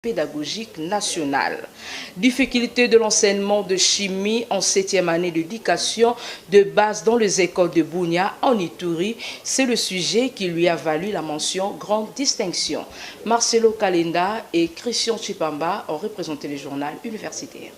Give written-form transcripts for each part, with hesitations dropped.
pédagogique nationale. Difficulté de l'enseignement de chimie en 7e année d'éducation de base dans les écoles de Bunia en Ituri, c'est le sujet qui lui a valu la mention grande distinction. Marcelo Kalenda et Christian Chipamba ont représenté le journal universitaire.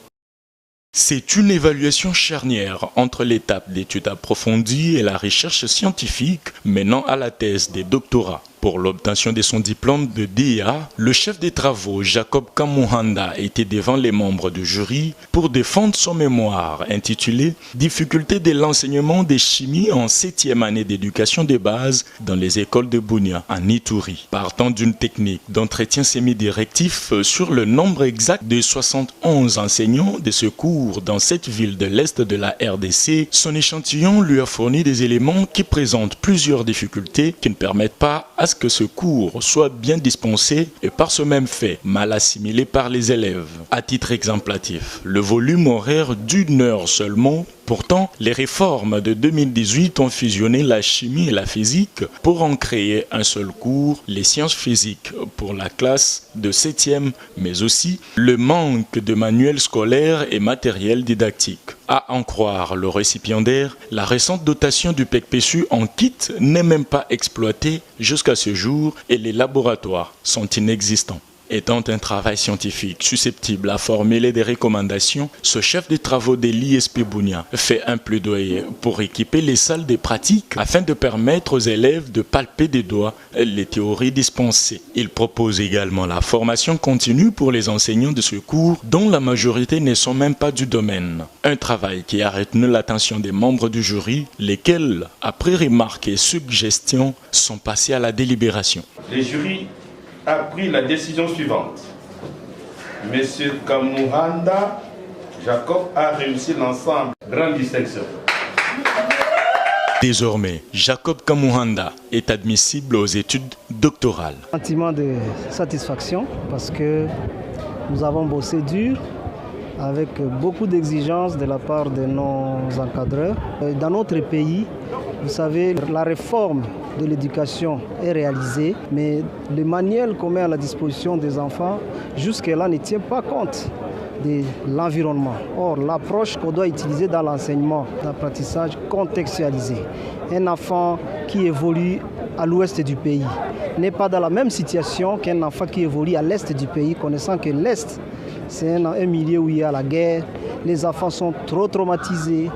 C'est une évaluation charnière entre l'étape d'études approfondies et la recherche scientifique menant à la thèse des doctorats. Pour l'obtention de son diplôme de DEA, le chef des travaux, Jacob Kamuhanda, était devant les membres du jury pour défendre son mémoire intitulé « Difficultés de l'enseignement des chimies en 7e année d'éducation de base dans les écoles de Bunia en Ituri ». Partant d'une technique d'entretien semi-directif sur le nombre exact de 71 enseignants de ce cours dans cette ville de l'Est de la RDC, son échantillon lui a fourni des éléments qui présentent plusieurs difficultés qui ne permettent pas à ce que ce cours soit bien dispensé et par ce même fait mal assimilé par les élèves. À titre exemplatif, le volume horaire d'1 heure seulement. Pourtant, les réformes de 2018 ont fusionné la chimie et la physique pour en créer un seul cours, les sciences physiques pour la classe de 7e, mais aussi le manque de manuels scolaires et matériel didactique. À en croire le récipiendaire, la récente dotation du PEC-PSU en kit n'est même pas exploitée jusqu'à ce jour et les laboratoires sont inexistants. Étant un travail scientifique susceptible à formuler des recommandations, ce chef de travaux de l'ISP Bunia fait un plaidoyer pour équiper les salles de pratique afin de permettre aux élèves de palper des doigts les théories dispensées. Il propose également la formation continue pour les enseignants de ce cours dont la majorité ne sont même pas du domaine. Un travail qui a retenu l'attention des membres du jury, lesquels, après remarques et suggestions, sont passés à la délibération. Les jurys a pris la décision suivante. Monsieur Kamuhanda, Jacob a réussi l'ensemble. Grande distinction. Désormais, Jacob Kamuhanda est admissible aux études doctorales. Sentiment de satisfaction parce que nous avons bossé dur avec beaucoup d'exigences de la part de nos encadreurs. Dans notre pays, vous savez, la réforme de l'éducation est réalisée, mais le manuel qu'on met à la disposition des enfants, jusque-là, ne tient pas compte de l'environnement. Or, l'approche qu'on doit utiliser dans l'enseignement, l'apprentissage contextualisé, un enfant qui évolue à l'ouest du pays n'est pas dans la même situation qu'un enfant qui évolue à l'est du pays, connaissant que l'est, c'est un milieu où il y a la guerre, les enfants sont trop traumatisés.